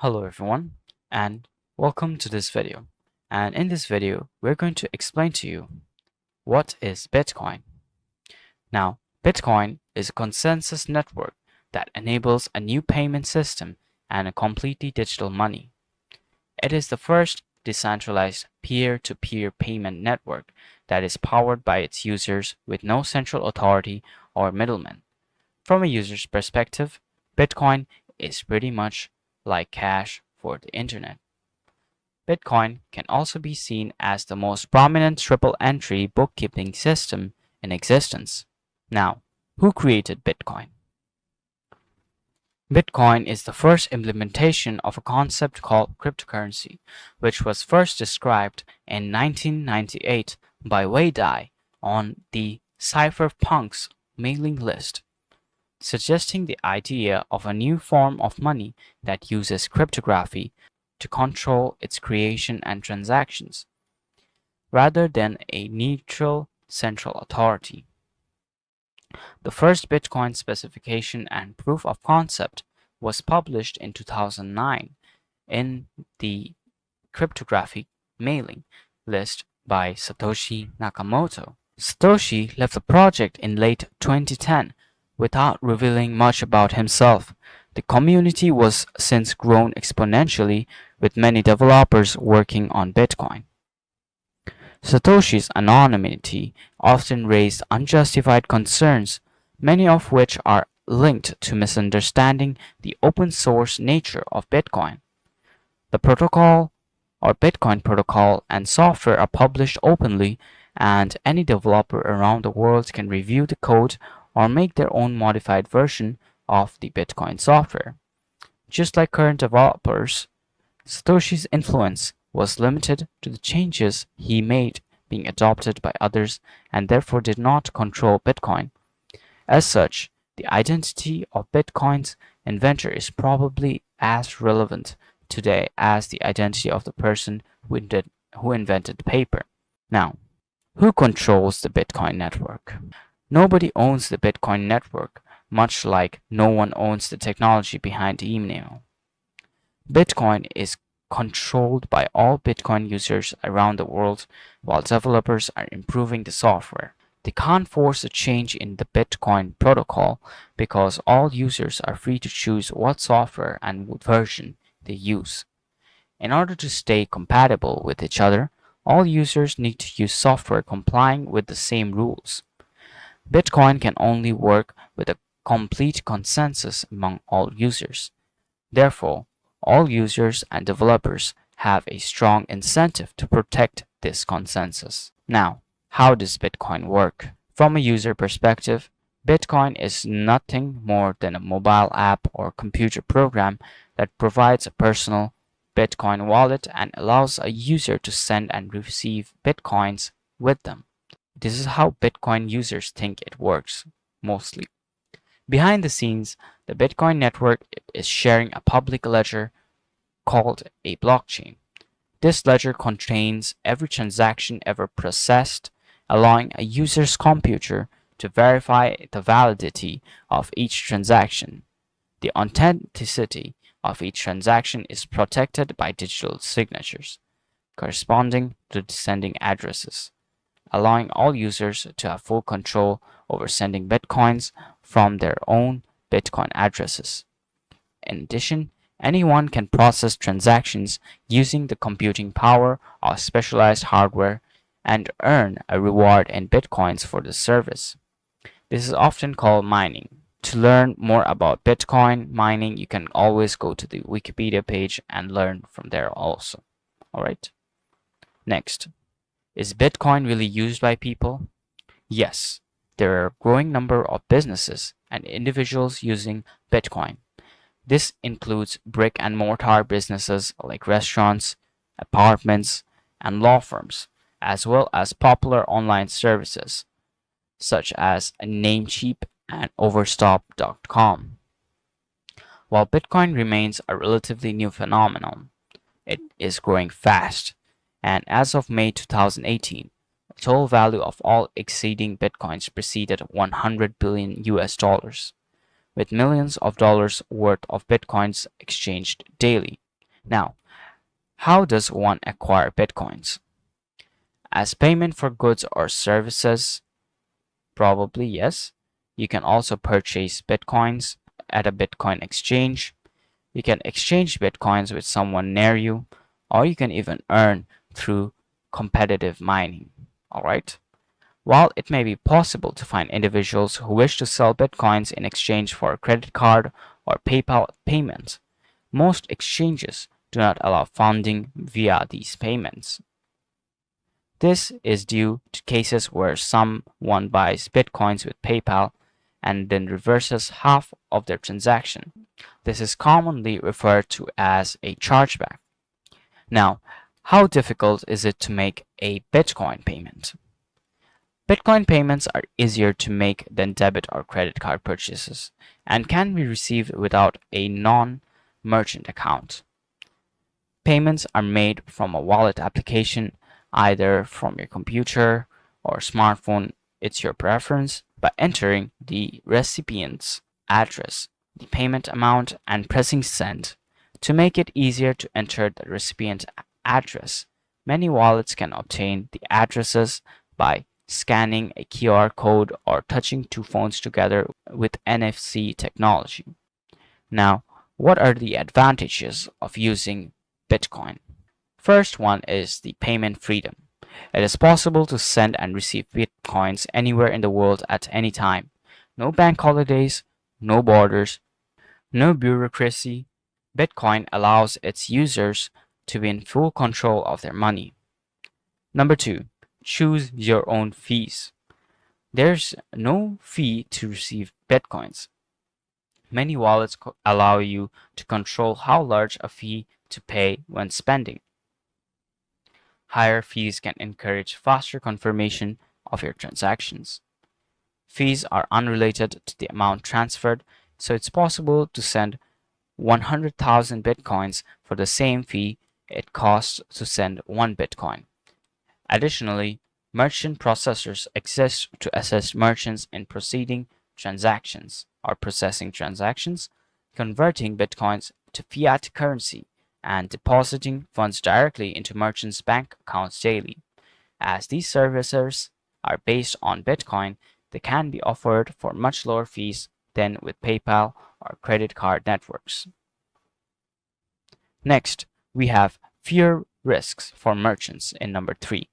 Hello everyone and welcome to this video. And in this video, we're going to explain to you what is Bitcoin. Now, Bitcoin is a consensus network that enables a new payment system and a completely digital money. It is the first decentralized peer-to-peer payment network that is powered by its users with no central authority or middleman. From a user's perspective, Bitcoin is pretty much like cash for the internet. Bitcoin can also be seen as the most prominent triple-entry bookkeeping system in existence. Now, who created Bitcoin? Bitcoin is the first implementation of a concept called cryptocurrency, which was first described in 1998 by Wei Dai on the cypherpunks mailing list, suggesting the idea of a new form of money that uses cryptography to control its creation and transactions, rather than a neutral central authority. The first Bitcoin specification and proof of concept was published in 2009 in the cryptographic mailing list by Satoshi Nakamoto. Satoshi left the project in late 2010 without revealing much about himself. The community was since grown exponentially, with many developers working on Bitcoin. Satoshi's anonymity often raised unjustified concerns, many of which are linked to misunderstanding the open source nature of Bitcoin. The protocol or Bitcoin protocol and software are published openly, and any developer around the world can review the code or make their own modified version of the Bitcoin software. Just like current developers, Satoshi's influence was limited to the changes he made being adopted by others and therefore did not control Bitcoin. As such, the identity of Bitcoin's inventor is probably as relevant today as the identity of the person who invented the paper. Now, who controls the Bitcoin network? Nobody owns the Bitcoin network, much like no one owns the technology behind email. Bitcoin is controlled by all Bitcoin users around the world, while developers are improving the software. They can't force a change in the Bitcoin protocol because all users are free to choose what software and what version they use. In order to stay compatible with each other, all users need to use software complying with the same rules. Bitcoin can only work with a complete consensus among all users. Therefore, all users and developers have a strong incentive to protect this consensus. Now, how does Bitcoin work? From a user perspective, Bitcoin is nothing more than a mobile app or computer program that provides a personal Bitcoin wallet and allows a user to send and receive Bitcoins with them. This is how Bitcoin users think it works, mostly. Behind the scenes, the Bitcoin network is sharing a public ledger called a blockchain. This ledger contains every transaction ever processed, allowing a user's computer to verify the validity of each transaction. The authenticity of each transaction is protected by digital signatures, corresponding to the sending addresses, allowing all users to have full control over sending Bitcoins from their own Bitcoin addresses. In addition, anyone can process transactions using the computing power of specialized hardware and earn a reward in Bitcoins for the service. This is often called mining. To learn more about Bitcoin mining, you can always go to the Wikipedia page and learn from there also. Alright? Next. Is Bitcoin really used by people? Yes, there are a growing number of businesses and individuals using Bitcoin. This includes brick and mortar businesses like restaurants, apartments, and law firms, as well as popular online services such as Namecheap and Overstock.com. While Bitcoin remains a relatively new phenomenon, it is growing fast, and as of May 2018, the total value of all exceeding Bitcoins preceded 100 billion US dollars, with millions of dollars worth of Bitcoins exchanged daily. Now, how does one acquire Bitcoins? As payment for goods or services? Probably yes. You can also purchase Bitcoins at a Bitcoin exchange. You can exchange Bitcoins with someone near you, or you can even earn through competitive mining. Alright? While it may be possible to find individuals who wish to sell Bitcoins in exchange for a credit card or PayPal payment, most exchanges do not allow funding via these payments. This is due to cases where someone buys Bitcoins with PayPal and then reverses half of their transaction. This is commonly referred to as a chargeback. Now, how difficult is it to make a Bitcoin payment? Bitcoin payments are easier to make than debit or credit card purchases and can be received without a non-merchant account. Payments are made from a wallet application, either from your computer or smartphone, it's your preference, by entering the recipient's address, the payment amount, and pressing send. To make it easier to enter the recipient address, many wallets can obtain the addresses by scanning a QR code or touching two phones together with NFC technology. Now, what are the advantages of using Bitcoin? First one is the payment freedom. It is possible to send and receive Bitcoins anywhere in the world at any time. No bank holidays, no borders, no bureaucracy. Bitcoin allows its users to be in full control of their money. Number two, choose your own fees. There's no fee to receive Bitcoins. Many wallets allow you to control how large a fee to pay when spending. Higher fees can encourage faster confirmation of your transactions. Fees are unrelated to the amount transferred, so it's possible to send 100,000 bitcoins for the same fee it costs to send 1 bitcoin. Additionally, merchant processors exist to assist merchants in proceeding transactions or processing transactions, converting bitcoins to fiat currency, and depositing funds directly into merchants' bank accounts daily. As these services are based on Bitcoin, they can be offered for much lower fees than with PayPal or credit card networks. Next, we have fewer risks for merchants in number 3.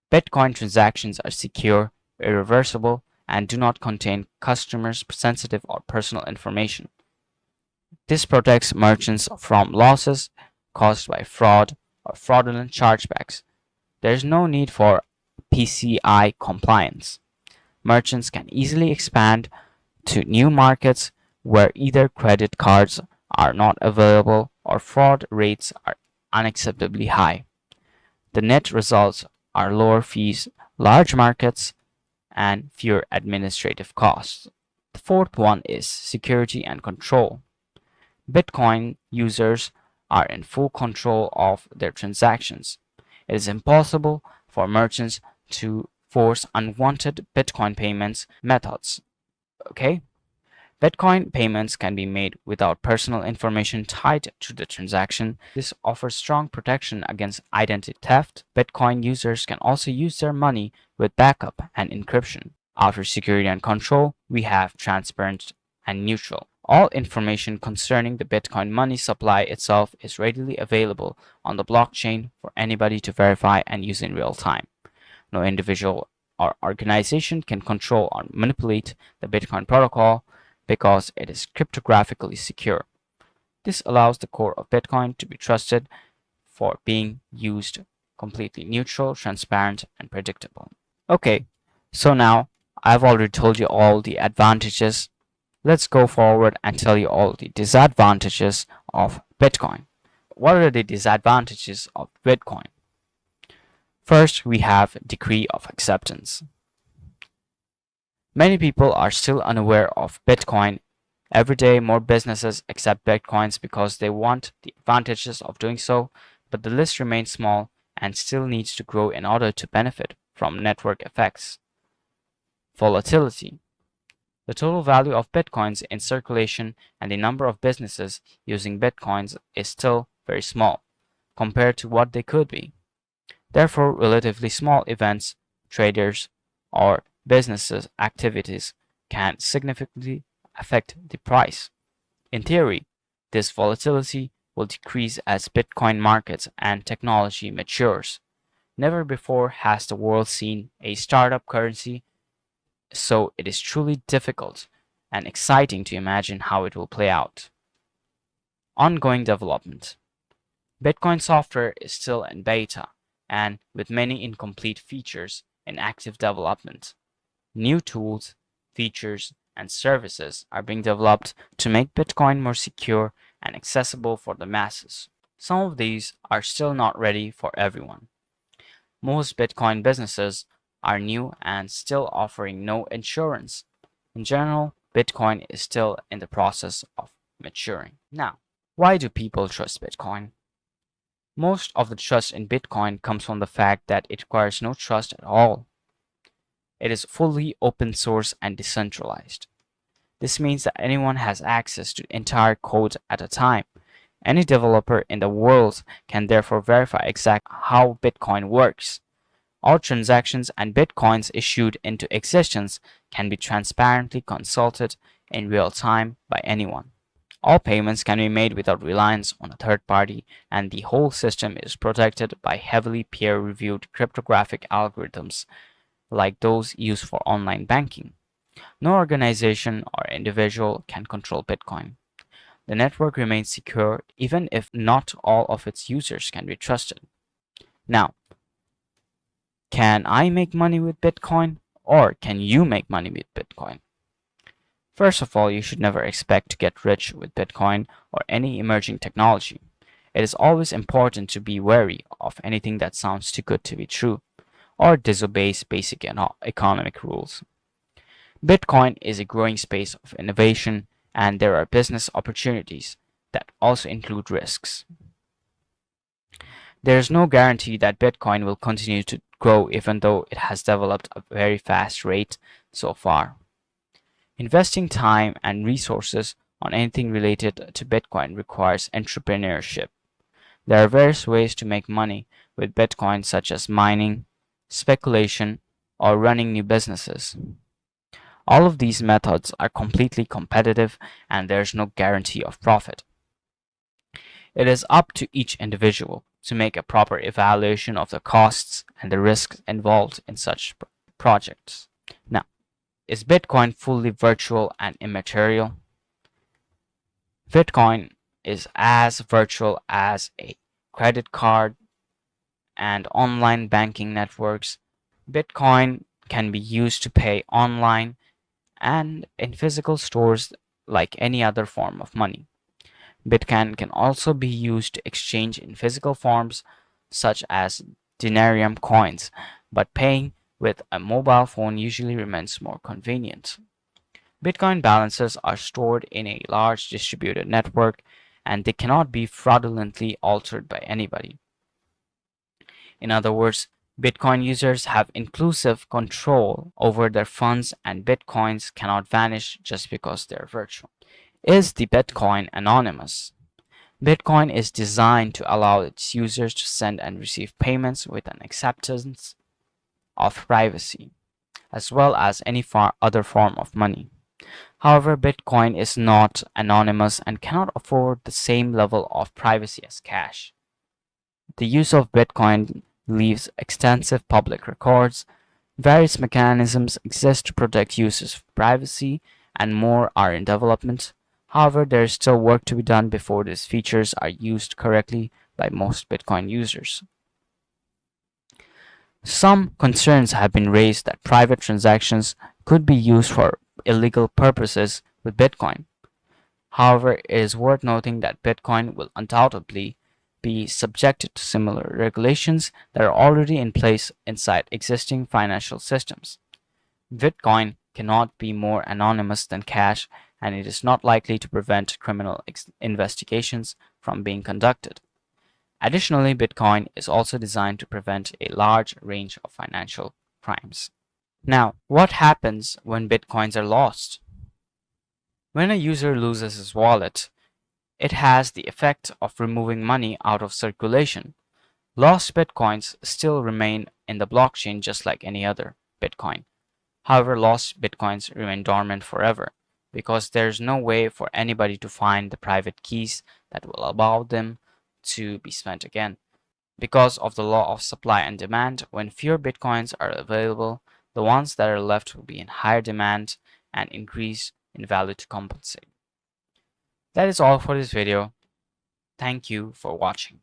Bitcoin transactions are secure, irreversible, and do not contain customers' sensitive or personal information. This protects merchants from losses caused by fraud or fraudulent chargebacks. There is no need for PCI compliance. Merchants can easily expand to new markets where either credit cards are not available or fraud rates are unacceptably high. The net results are lower fees, large markets, and fewer administrative costs. The fourth one is security and control. Bitcoin users are in full control of their transactions. It is impossible for merchants to force unwanted Bitcoin payments methods. Okay? Bitcoin payments can be made without personal information tied to the transaction. This offers strong protection against identity theft. Bitcoin users can also use their money with backup and encryption. After security and control, we have transparent and neutral. All information concerning the Bitcoin money supply itself is readily available on the blockchain for anybody to verify and use in real time. No individual or organization can control or manipulate the Bitcoin protocol because it is cryptographically secure. This allows the core of Bitcoin to be trusted for being used completely neutral, transparent, and predictable. Okay, so now I've already told you all the advantages. Let's go forward and tell you all the disadvantages of Bitcoin. What are the disadvantages of Bitcoin? First, we have degree of acceptance. Many people are still unaware of Bitcoin. Every day, more businesses accept Bitcoins because they want the advantages of doing so, but the list remains small and still needs to grow in order to benefit from network effects. Volatility. The total value of Bitcoins in circulation and the number of businesses using Bitcoins is still very small compared to what they could be. Therefore, relatively small events, traders, or businesses' activities can significantly affect the price. In theory, this volatility will decrease as Bitcoin markets and technology matures. Never before has the world seen a startup currency, so it is truly difficult and exciting to imagine how it will play out. Ongoing development. Bitcoin software is still in beta and with many incomplete features in active development. New tools, features, and services are being developed to make Bitcoin more secure and accessible for the masses. Some of these are still not ready for everyone. Most Bitcoin businesses are new and still offering no insurance. In general, Bitcoin is still in the process of maturing. Now, why do people trust Bitcoin? Most of the trust in Bitcoin comes from the fact that it requires no trust at all. It is fully open source and decentralized. This means that anyone has access to entire code at a time. Any developer in the world can therefore verify exactly how Bitcoin works. All transactions and Bitcoins issued into existence can be transparently consulted in real time by anyone. All payments can be made without reliance on a third party, and the whole system is protected by heavily peer-reviewed cryptographic algorithms like those used for online banking. No organization or individual can control Bitcoin. The network remains secure even if not all of its users can be trusted. Now, can I make money with Bitcoin? Or can you make money with Bitcoin? First of all, you should never expect to get rich with Bitcoin or any emerging technology. It is always important to be wary of anything that sounds too good to be true or disobeys basic economic rules. Bitcoin is a growing space of innovation, and there are business opportunities that also include risks. There is no guarantee that Bitcoin will continue to grow even though it has developed a very fast rate so far. Investing time and resources on anything related to Bitcoin requires entrepreneurship. There are various ways to make money with Bitcoin, such as mining, speculation, or running new businesses. All of these methods are completely competitive and there's no guarantee of profit. It is up to each individual to make a proper evaluation of the costs and the risks involved in such projects. Now, is Bitcoin fully virtual and immaterial? Bitcoin is as virtual as a credit card and online banking networks. Bitcoin can be used to pay online and in physical stores like any other form of money. Bitcoin can also be used to exchange in physical forms such as denarium coins, but paying with a mobile phone usually remains more convenient. Bitcoin balances are stored in a large distributed network and they cannot be fraudulently altered by anybody. In other words, Bitcoin users have inclusive control over their funds and Bitcoins cannot vanish just because they're virtual. Is the Bitcoin anonymous? Bitcoin is designed to allow its users to send and receive payments with an acceptance of privacy, as well as any other form of money. However, Bitcoin is not anonymous and cannot afford the same level of privacy as cash. The use of Bitcoin leaves extensive public records. Various mechanisms exist to protect users' privacy, and more are in development. However, there is still work to be done before these features are used correctly by most Bitcoin users. Some concerns have been raised that private transactions could be used for illegal purposes with Bitcoin. However, it is worth noting that Bitcoin will undoubtedly be subjected to similar regulations that are already in place inside existing financial systems. Bitcoin cannot be more anonymous than cash, and it is not likely to prevent criminal investigations from being conducted. Additionally, Bitcoin is also designed to prevent a large range of financial crimes. Now, what happens when Bitcoins are lost? When a user loses his wallet, It has the effect of removing money out of circulation. Lost bitcoins still remain in the blockchain just like any other bitcoin. However, lost bitcoins remain dormant forever because there's no way for anybody to find the private keys that will allow them to be spent again. Because of the law of supply and demand, when fewer bitcoins are available, the ones that are left will be in higher demand and increase in value to compensate. That is all for this video. Thank you for watching.